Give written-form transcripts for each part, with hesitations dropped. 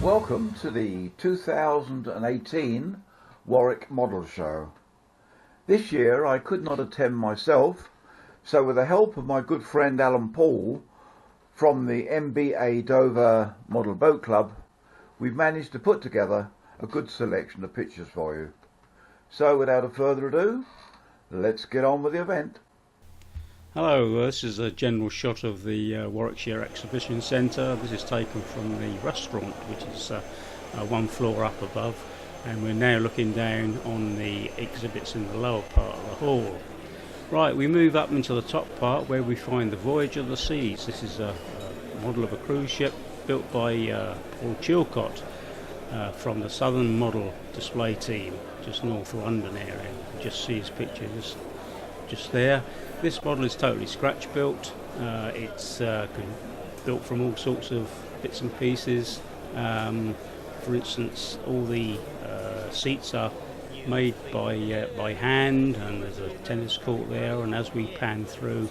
Welcome to the 2018 Warwick Model Show. This year I could not attend myself, so with the help of my good friend Alan Paul from the MBA Dover Model Boat Club, we've managed to put together a good selection of pictures for you. So without further ado, let's get on with the event. Hello, this is a general shot of the Warwickshire Exhibition Centre. This is taken from the restaurant, which is one floor up above, and we're now looking down on the exhibits in the lower part of the hall. Right, we move up into the top part where we find the Voyage of the Seas. This is a model of a cruise ship built by Paul Chilcott from the Southern Model Display Team, just north of London area. You can just see his picture just there. This model is totally scratch built. It's built from all sorts of bits and pieces. For instance, all the seats are made by hand, and there's a tennis court there, and as we pan through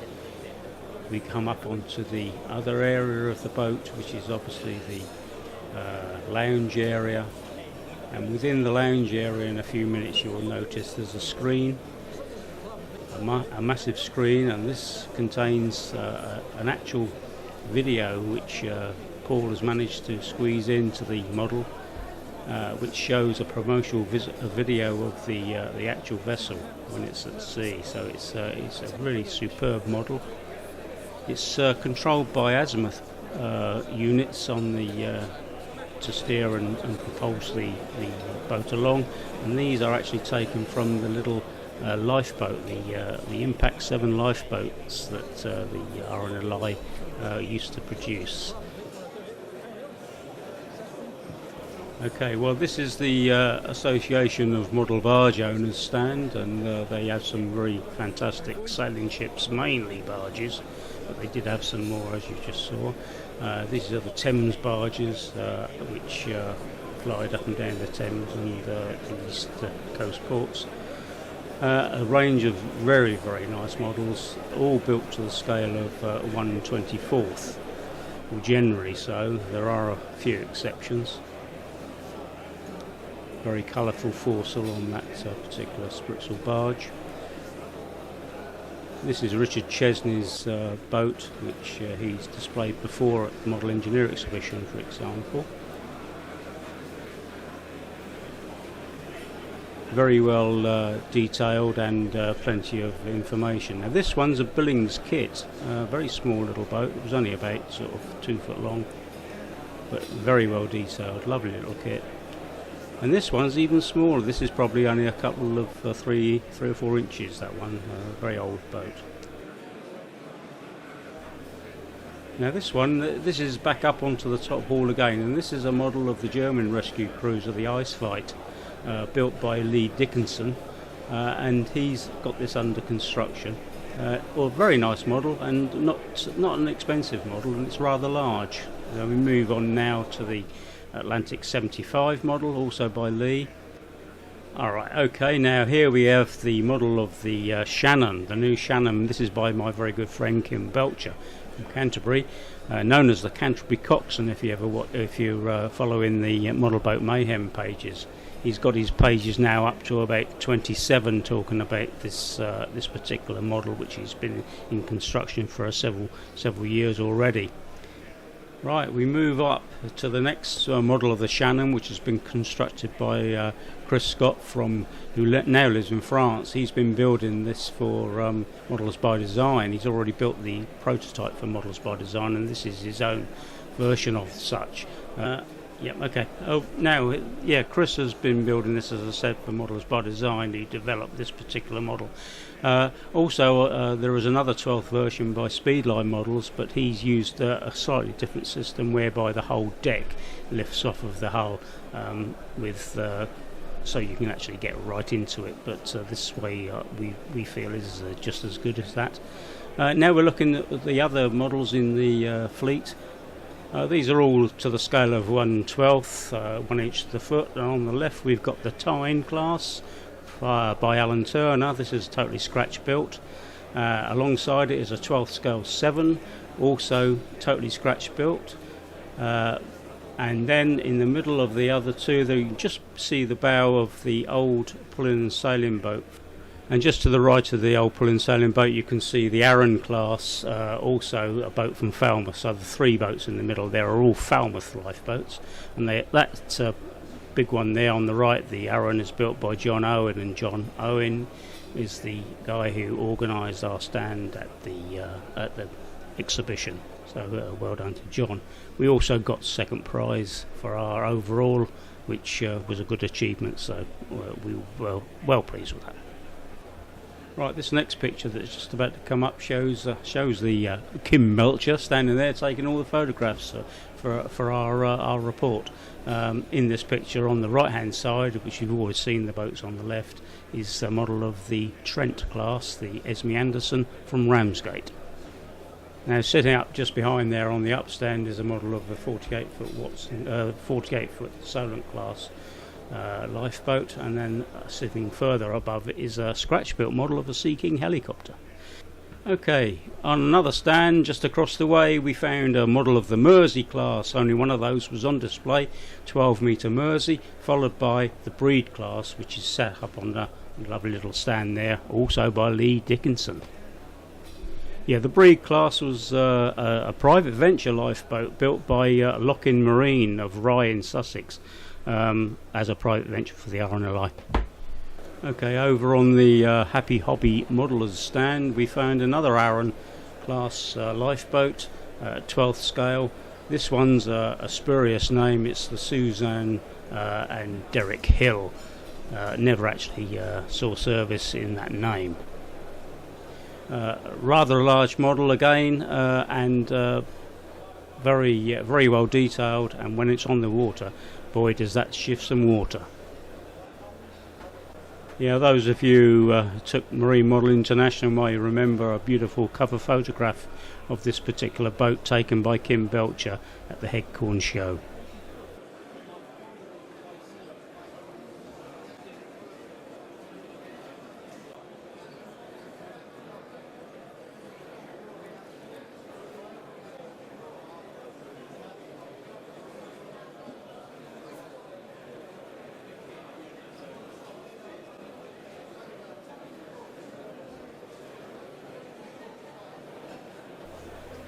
we come up onto the other area of the boat, which is obviously the lounge area, and within the lounge area in a few minutes you'll notice there's a screen, a massive screen, and this contains an actual video which Paul has managed to squeeze into the model, which shows a promotional video of the actual vessel when it's at sea. So it's a really superb model. It's controlled by azimuth units on the to steer and propulse the boat along, and these are actually taken from the little lifeboat, the Impact 7 lifeboats that the RNLI used to produce. Okay, well, this is the Association of Model Barge Owners stand, and they have some very fantastic sailing ships, mainly barges, but they did have some more, as you just saw. These are the Thames Barges, which glide up and down the Thames and the east coast ports. A range of very, very nice models, all built to the scale of 1/24th, or generally so. There are a few exceptions. Very colourful foresail on that particular spritsail barge. This is Richard Chesney's boat, which he's displayed before at the Model Engineer Exhibition, for example. Very well detailed and plenty of information. Now this one's a Billings kit, very small little boat. It was only about sort of 2 foot long, but very well detailed, lovely little kit. And this one's even smaller. This is probably only a couple of 3 or 4 inches, that one, very old boat. Now this is back up onto the top hall again, and this is a model of the German rescue cruiser, the Ice Fight, built by Lee Dickinson, and he's got this under construction. Well, very nice model, and not an expensive model, and it's rather large. We move on now to the Atlantic 75 model, also by Lee. Alright, okay, now here we have the model of the Shannon, the new Shannon. This is by my very good friend Kim Belcher from Canterbury, known as the Canterbury Coxswain if you're following the Model Boat Mayhem pages. He's got his pages now up to about 27 talking about this particular model, which has been in construction for several years already. Right, we move up to the next model of the Shannon, which has been constructed by Chris Scott, who now lives in France. He's been building this for Models by Design. He's already built the prototype for Models by Design, and this is his own version of such. Yep, okay. Oh, now, yeah, Chris has been building this, as I said, for Models by Design. He developed this particular model. Also, there is another 12th version by Speedline Models, but he's used a slightly different system whereby the whole deck lifts off of the hull so you can actually get right into it. But this way we feel is just as good as that. Now we're looking at the other models in the fleet. These are all to the scale of 1/12th, 1 inch to the foot. And on the left we've got the Tyne class by Alan Turner. This is totally scratch built. Alongside it is a 12th scale 7, also totally scratch built. And then in the middle of the other two, there you can just see the bow of the old pulling and sailing boat. And just to the right of the old pulling sailing boat, you can see the Arran class, also a boat from Falmouth. So the three boats in the middle there are all Falmouth lifeboats, and that big one there on the right, the Arran, is built by John Owen, and John Owen is the guy who organised our stand at the exhibition. So well done to John. We also got second prize for our overall, which was a good achievement. So we were well pleased with that. Right, this next picture that's just about to come up shows the Kim Belcher standing there taking all the photographs for our report. In this picture on the right hand side, which you've always seen the boats on the left, is a model of the Trent class, the Esme Anderson from Ramsgate. Now sitting up just behind there on the upstand is a model of the 48-foot Solent class lifeboat, and then sitting further above it is a scratch-built model of a Sea King helicopter. Okay, on another stand just across the way we found a model of the Mersey class. Only one of those was on display, 12-metre Mersey, followed by the Breed class, which is set up on the lovely little stand there, also by Lee Dickinson. Yeah, the Breed class was a private venture lifeboat built by Lochin Marine of Rye in Sussex, as a private venture for the RNLI. Okay, over on the Happy Hobby Modelers stand we found another Arran class lifeboat, 12th scale. This one's a spurious name. It's the Suzanne and Derrick Hill. Never actually saw service in that name. Rather a large model again, and very well detailed, and when it's on the water, boy does that shift some water. Yeah, those of you who took Marine Model International may remember a beautiful cover photograph of this particular boat taken by Kim Belcher at the Headcorn show.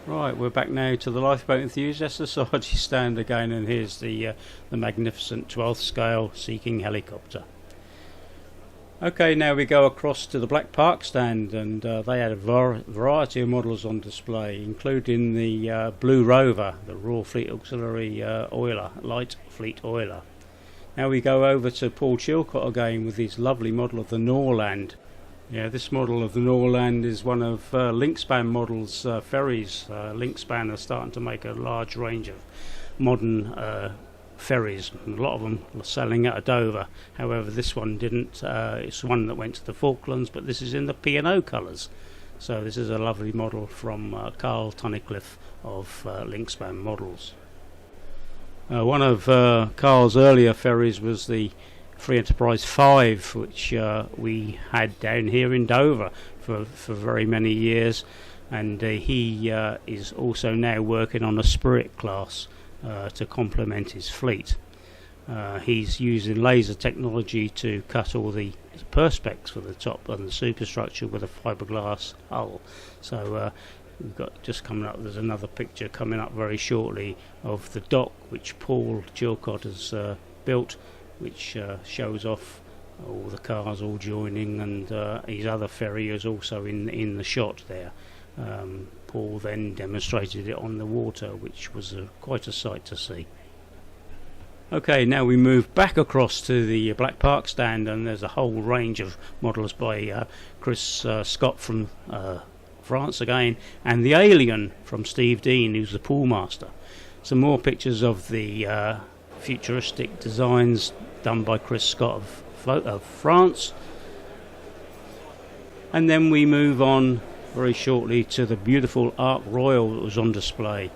Right, we're back now to the Lifeboat Enthusiast Society stand again, and here's the magnificent 12th scale Sea King helicopter. Okay, now we go across to the Black Park stand, and they had a variety of models on display, including the Blue Rover, the Royal Fleet Auxiliary oiler, light fleet oiler. Now we go over to Paul Chilcott again with his lovely model of the Norland. Yeah, this model of the Norland is one of Linkspan models ferries. Linkspan are starting to make a large range of modern ferries. A lot of them are selling out of Dover. However, this one didn't. It's one that went to the Falklands, but this is in the P&O colours. So this is a lovely model from Carl Tunnicliffe of Linkspan Models. One of Carl's earlier ferries was the Free Enterprise 5, which we had down here in Dover for very many years, and he is also now working on a Spirit class to complement his fleet. He's using laser technology to cut all the perspex for the top and the superstructure with a fiberglass hull. So we've got just coming up, there's another picture coming up very shortly of the dock which Paul Chilcott has built, which shows off all the cars all joining, and his other ferry is also in the shot there. Paul then demonstrated it on the water, which was quite a sight to see. Okay, now we move back across to the Black Park stand, and there's a whole range of models by Chris Scott from France again, and the Alien from Steve Dean, who's the pool master. Some more pictures of the futuristic designs done by Chris Scott of France, and then we move on very shortly to the beautiful Ark Royal that was on display.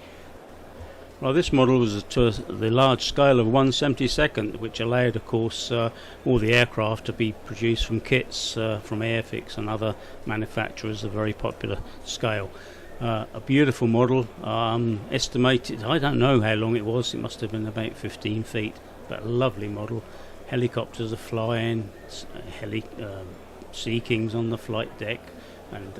Well, this model was to the large scale of 1/72nd, which allowed, of course, all the aircraft to be produced from kits from Airfix and other manufacturers, a very popular scale. A beautiful model, estimated, I don't know how long it was, it must have been about 15 feet, but a lovely model. Helicopters are flying, Sea Kings on the flight deck, and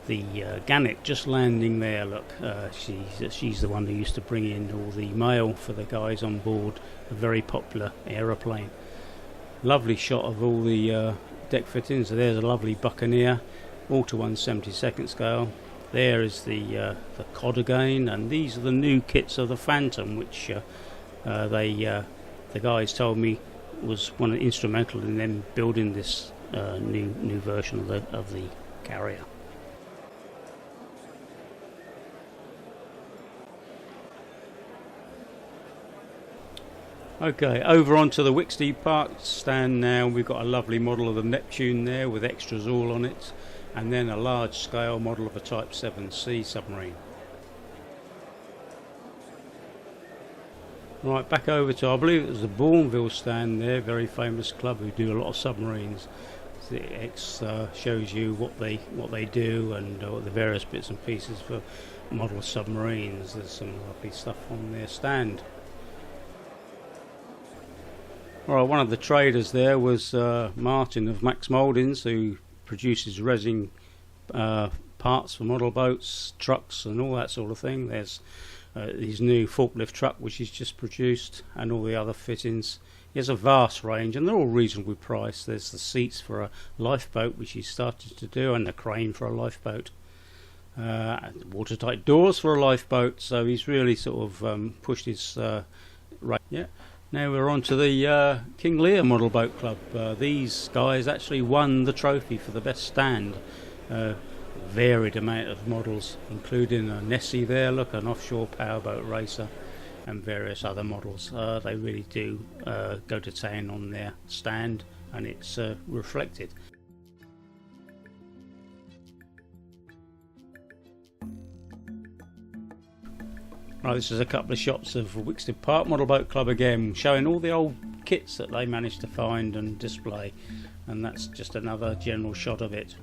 the Gannet just landing there. Look, she's the one who used to bring in all the mail for the guys on board a very popular aeroplane. Lovely shot of all the deck fittings. So there's a lovely Buccaneer, all to 1/72 scale. There is the cod again, and these are the new kits of the Phantom, which the guys told me was one instrumental in them building this new version of the carrier. Okay, over onto the Wicks Park stand now. We've got a lovely model of the Neptune there with extras all on it, and then a large scale model of a Type 7C submarine. Right, back over to, I believe it was the Bourneville stand there, very famous club who do a lot of submarines. The X shows you what they do and the various bits and pieces for model submarines. There's some lovely stuff on their stand. Alright, one of the traders there was Martin of Max Mouldings, who produces resin parts for model boats, trucks and all that sort of thing. There's his new forklift truck which he's just produced, and all the other fittings. He has a vast range and they're all reasonably priced. There's the seats for a lifeboat which he's started to do, and the crane for a lifeboat. Watertight doors for a lifeboat, so he's really sort of pushed his rate. Yeah. Now we're on to the King Lear Model Boat Club. These guys actually won the trophy for the best stand. Varied amount of models, including a Nessie there, look, an offshore powerboat racer, and various other models. They really do go to town on their stand, and it's reflected. Right, this is a couple of shots of Wicks Park Model Boat Club again, showing all the old kits that they managed to find and display, and that's just another general shot of it.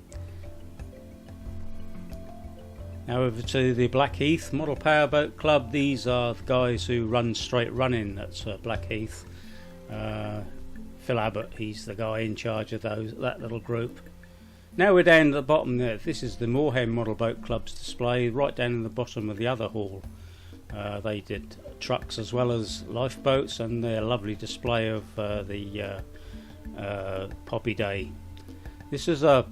Now over to the Blackheath Model Powerboat Club. These are the guys who run Straight Running at Blackheath. Phil Abbott, he's the guy in charge of that little group. Now we're down at the bottom there. This is the Moorhen Model Boat Club's display, right down in the bottom of the other hall. They did trucks as well as lifeboats, and their lovely display of the Poppy Day. This is a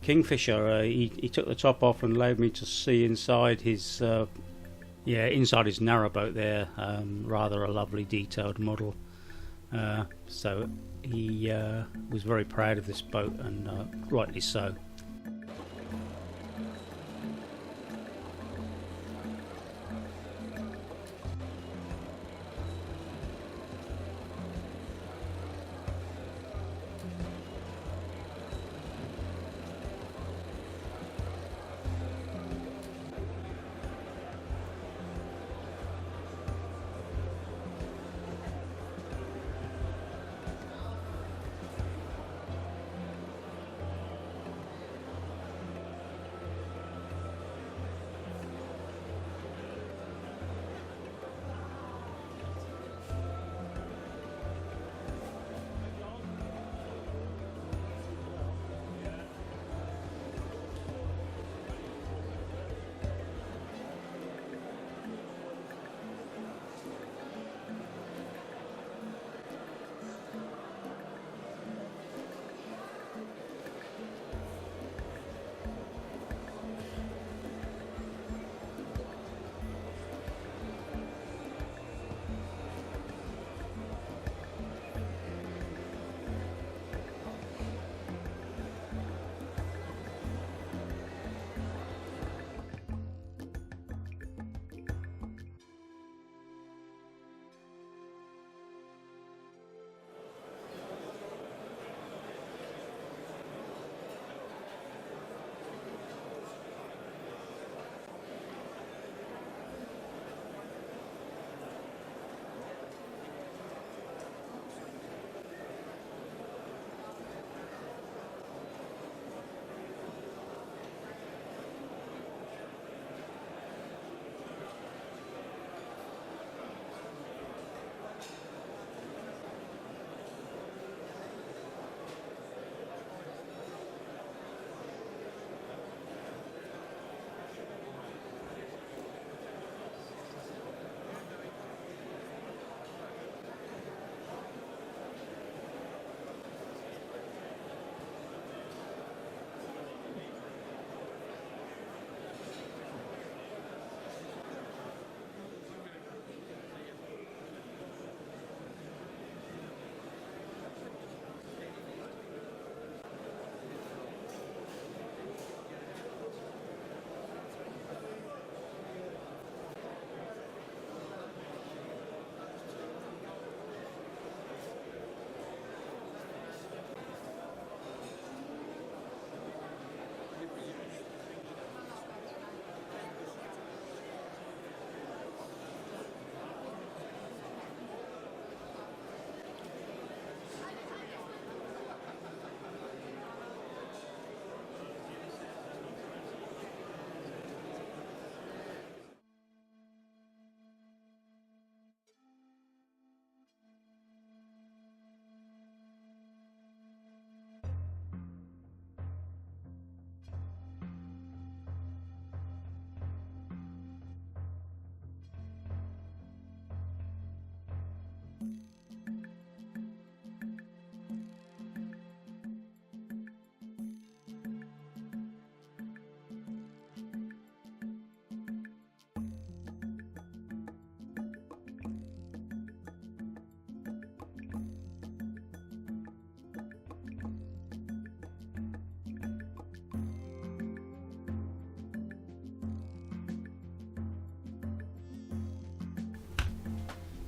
Kingfisher. He took the top off and allowed me to see inside his inside his narrowboat there. Rather a lovely detailed model. So he was very proud of this boat, and rightly so.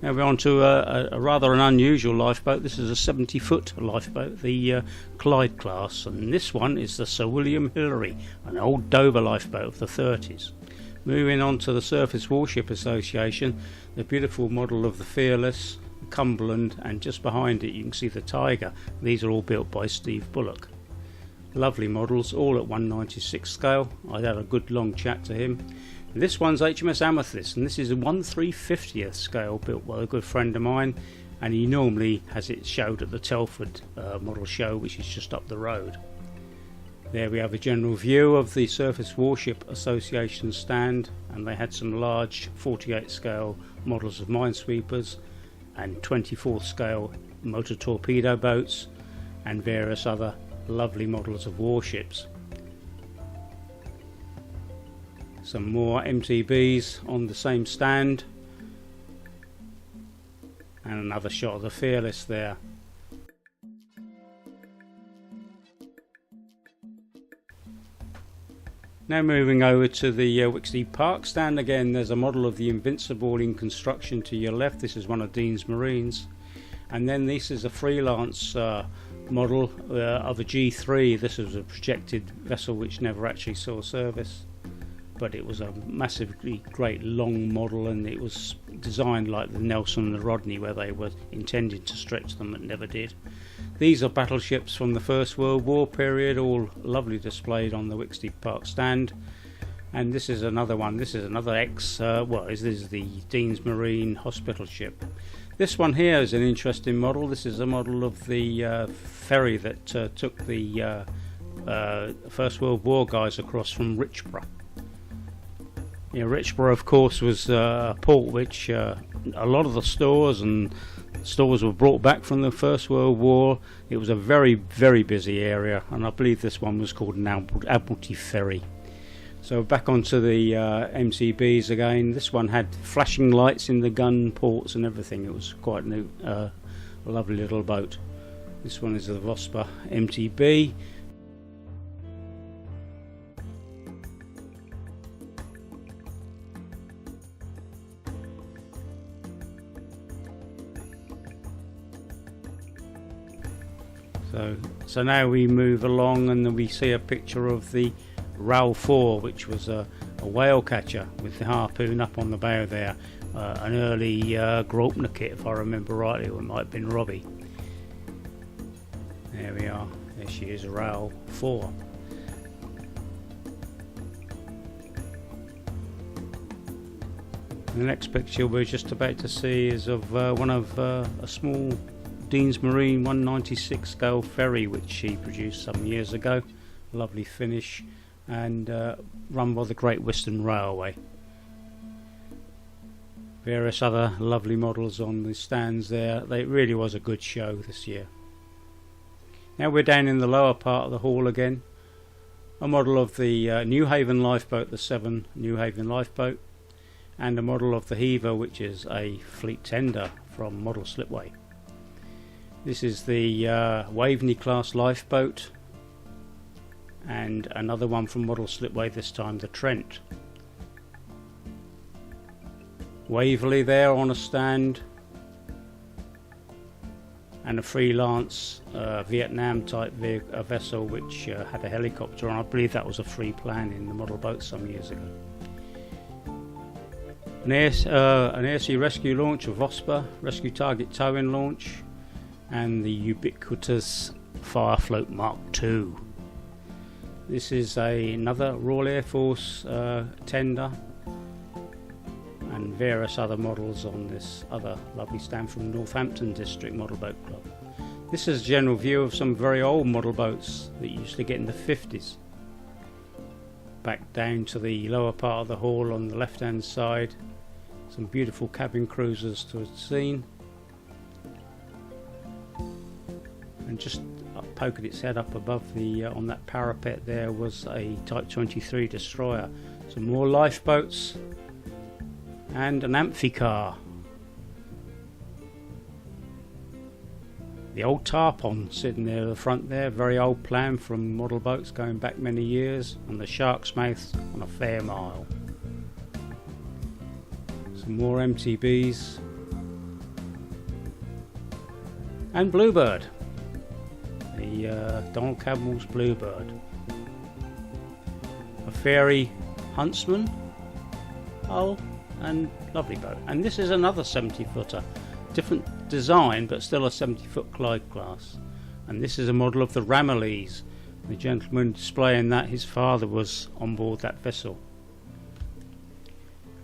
Now we're on to a rather an unusual lifeboat. This is a 70-foot lifeboat, the Clyde class, and this one is the Sir William Hillary, an old Dover lifeboat of the 30s. Moving on to the Surface Warship Association, the beautiful model of the Fearless, Cumberland, and just behind it you can see the Tiger. These are all built by Steve Bullock. Lovely models, all at 1/96 scale. I had a good long chat to him. This one's HMS Amethyst, and this is a 1/350th scale, built by a good friend of mine, and he normally has it showed at the Telford model show, which is just up the road. There we have a general view of the Surface Warship Association stand, and they had some large 48 scale models of minesweepers and 24th scale motor torpedo boats and various other lovely models of warships. Some more MTBs on the same stand, and another shot of the Fearless there. Now moving over to the Wixley Park stand again, there's a model of the Invincible in construction to your left. This is one of Dean's Marines, and then this is a freelance model of a G3. This was a projected vessel which never actually saw service, but it was a massively great long model, and it was designed like the Nelson and the Rodney, where they were intended to stretch them but never did. These are battleships from the First World War period, all lovely displayed on the Wixley Park stand. And this is another one. This is another this is the Dean's Marine hospital ship. This one here is an interesting model. This is a model of the ferry that took the First World War guys across from Richborough. Yeah, Richborough, of course, was a port which a lot of the stores were brought back from the First World War. It was a very, very busy area, and I believe this one was called an Admiralty Ferry. So back onto the MCBs again. This one had flashing lights in the gun ports and everything. It was quite a lovely little boat. This one is the Vosper MTB. So now we move along, and then we see a picture of the Rail 4, which was a whale catcher with the harpoon up on the bow there. An early Graupner kit, if I remember rightly, or it might have been Robbie. There we are. There she is, Rail 4. The next picture we're just about to see is of a small Dean's Marine 1/96 scale ferry which he produced some years ago. Lovely finish, and run by the Great Western Railway. Various other lovely models on the stands there. It really was a good show this year. Now we're down in the lower part of the hall again. A model of the New Haven lifeboat, the 7 New Haven lifeboat, and a model of the Heaver, which is a fleet tender from Model Slipway. This is the Waveney class lifeboat, and another one from Model Slipway, this time the Trent. Waverley there on a stand, and a freelance Vietnam type vessel which had a helicopter, and I believe that was a free plan in the model boat some years ago. An air sea rescue launch of Vosper, rescue target towing launch, and the ubiquitous Firefloat Mark II. This is another Royal Air Force tender, and various other models on this other lovely stand from Northampton District Model Boat Club. This is a general view of some very old model boats that you used to get in the 50s. Back down to the lower part of the hall on the left hand side, some beautiful cabin cruisers to be seen. and just poking its head up above the on that parapet there was a Type 23 destroyer. Some more lifeboats and an amphicar. The old tarpon sitting there at the front there, very old plan from model boats going back many years, and the shark's mouth on a fair mile. Some more MTBs and Bluebird, the Donald Campbell's Bluebird, a Ferry Huntsman hull and lovely boat. And this is another 70 footer, different design but still a 70-foot Clyde class, and this is a model of the Ramillies. The gentleman displaying that, his father was on board that vessel.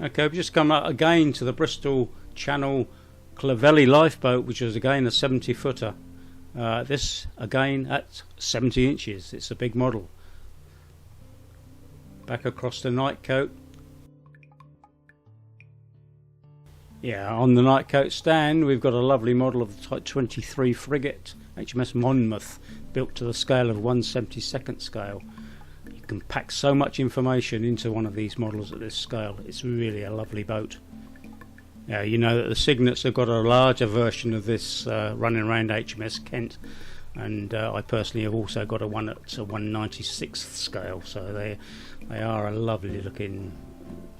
Okay, we've just come out again to the Bristol Channel Clovelly lifeboat, which is again a 70 footer. This again at 70 inches, it's a big model. Back across the night coat. Yeah, on the night coat stand we've got a lovely model of the Type 23 frigate, HMS Monmouth, built to the scale of 1/72nd scale. You can pack so much information into one of these models at this scale. It's really a lovely boat. You know that the Cygnets have got a larger version of this running around HMS Kent, and I personally have also got a one at 1/96th scale, so they are a lovely looking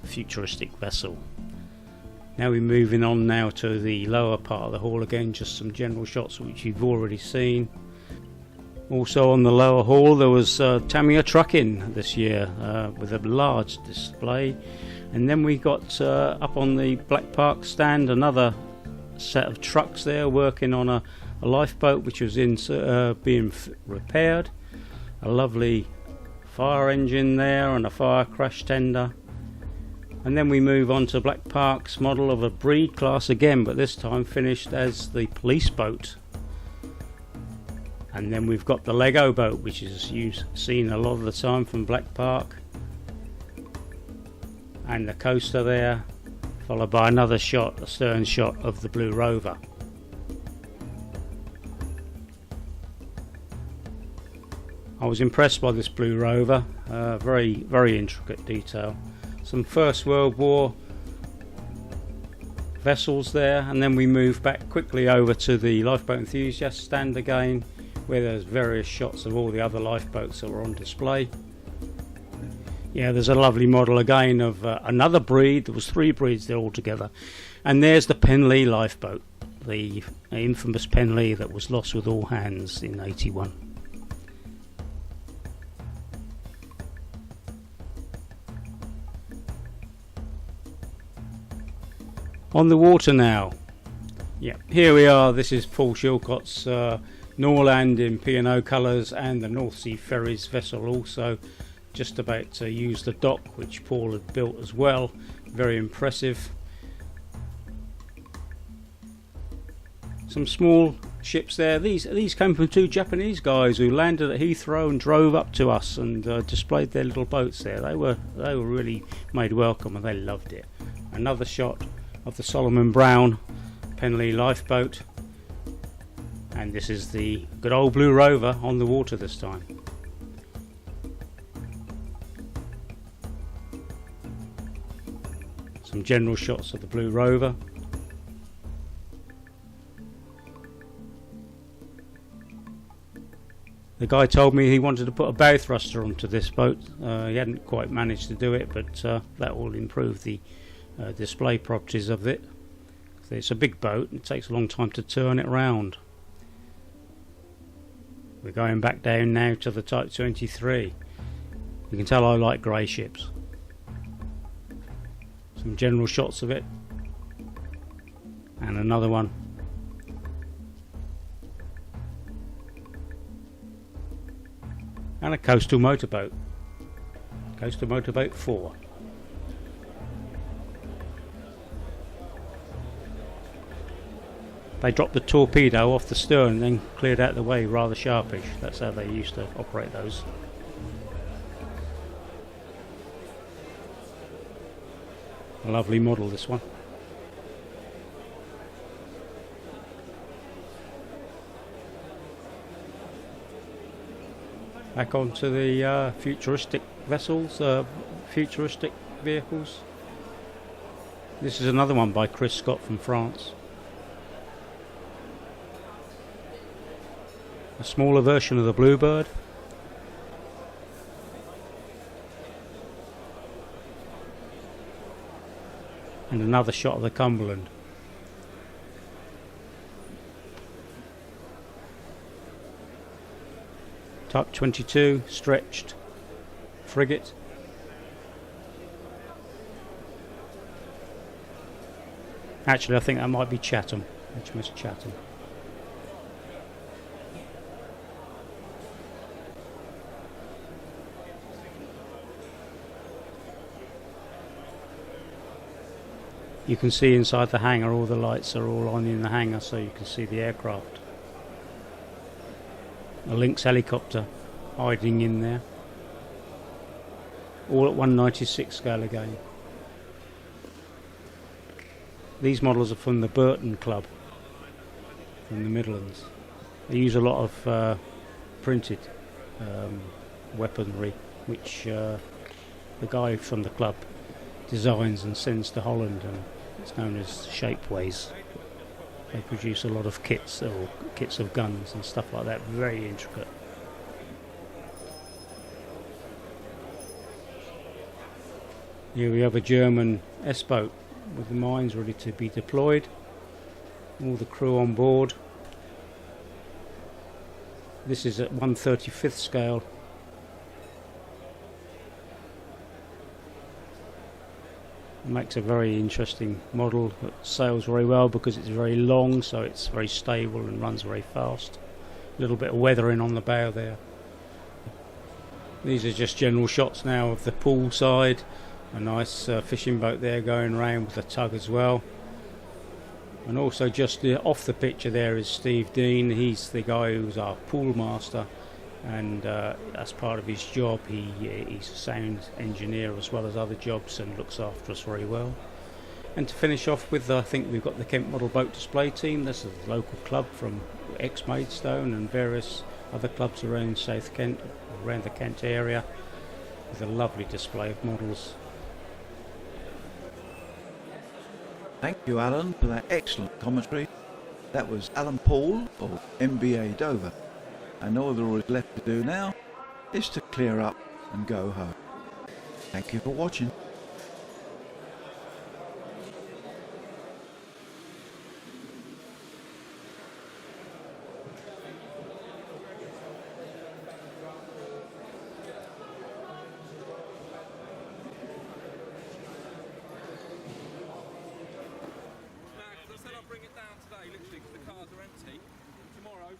futuristic vessel. Now we're moving on now to the lower part of the hall again, just some general shots which you've already seen. Also on the lower hall there was Tamiya Trucking this year with a large display, and then we got up on the Black Park stand another set of trucks there working on a lifeboat which was being repaired. A lovely fire engine there and a fire crash tender. And then we move on to Black Park's model of a Breed class again, but this time finished as the police boat. And then we've got the Lego boat, which is you've seen a lot of the time from Black Park, and the coaster there, followed by another shot, a stern shot of the Blue Rover. I was impressed by this Blue Rover, very, very intricate detail. Some First World War vessels there, and then we move back quickly over to the Lifeboat Enthusiast stand again, where there's various shots of all the other lifeboats that were on display. Yeah, there's a lovely model again of another breed. There was 3 breeds there altogether, and there's the Penlee lifeboat, the infamous Penlee that was lost with all hands in '81. On the water now. Yeah, here we are. This is Paul Shilcott's Norland in P&O colours, and the North Sea Ferries vessel also, just about to use the dock which Paul had built as well. Very impressive. Some small ships there. These came from 2 Japanese guys who landed at Heathrow and drove up to us and displayed their little boats there. They were really made welcome and they loved it. Another shot of the Solomon Brown Penlee lifeboat, and this is the good old Blue Rover on the water this time. Some general shots of the Blue Rover. The guy told me he wanted to put a bow thruster onto this boat. He hadn't quite managed to do it, but that will improve the display properties of it. It's a big boat and it takes a long time to turn it round. We're going back down now to the Type 23. You can tell I like grey ships. Some general shots of it, and another one. And a coastal motorboat, Coastal Motorboat 4. They dropped the torpedo off the stern and then cleared out the way rather sharpish. That's how they used to operate those. A lovely model, this one. Back onto the futuristic vessels, futuristic vehicles. This is another one by Chris Scott from France. A smaller version of the Bluebird. And another shot of the Cumberland. Type 22 stretched frigate. Actually, I think that might be Chatham, HMS Chatham. You can see inside the hangar, all the lights are all on in the hangar, so you can see the aircraft. A Lynx helicopter hiding in there. All at 1/96 scale again. These models are from the Burton Club from the Midlands. They use a lot of printed weaponry, which the guy from the club designs and sends to Holland, and it's known as Shapeways. They produce a lot of kits, or kits of guns and stuff like that, very intricate. Here we have a German S-boat with the mines ready to be deployed. All the crew on board. This is at 1/35th scale. It makes a very interesting model that sails very well because it's very long, so it's very stable and runs very fast. A little bit of weathering on the bow there. These are just general shots now of the pool side. A nice fishing boat there going around with a tug as well. And also just off the picture there is Steve Dean. He's the guy who's our pool master, and as part of his job he's a sound engineer as well as other jobs, and looks after us very well. And to finish off with, I think we've got the Kent Model Boat Display Team. This is a local club from ex-Maidstone and various other clubs around South Kent, around the Kent area, with a lovely display of models. Thank you, Alan, for that excellent commentary. That was Alan Paul of MBA Dover. And all there is left to do now is to clear up and go home. Thank you for watching. Tomorrow.